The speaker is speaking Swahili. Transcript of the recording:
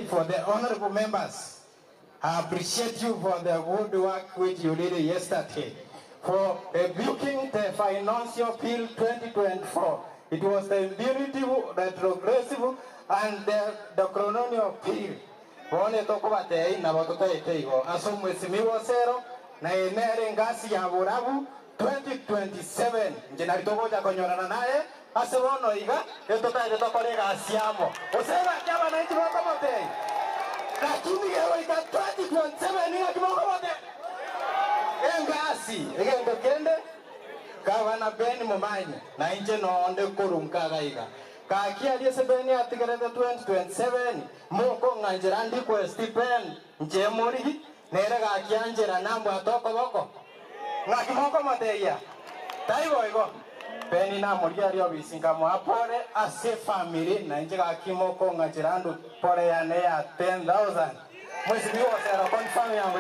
for the honorable members. I appreciate you for the good work which you did yesterday. For rebuking the financial bill 2024. It was the immunity, the progressive, and the colonial bill. Wone tokubate na watoto aso mwesimiwa sero na enere ngasi ya burabu 2027 njinari togoja konyorana naye ase wono iga etotaje tokorega asiamo osema kyaba na itimo komote lakini yewe ita 2027 ni akimo komote engasi egendo kende gavana Ben Mumanyi na inje no onde kurunkaga iga kakia aliese beni atigerete 2027 moko nganjira ndi kwa stipend nje muri nere gakia njira nambo atoko boko ngaki moko mateya taigo igo beni na muri ari obisinga mo apore ase family na nje gaki moko nganjira ndu pore ya ne ya 10,000 mwezi biwa sera confirm yango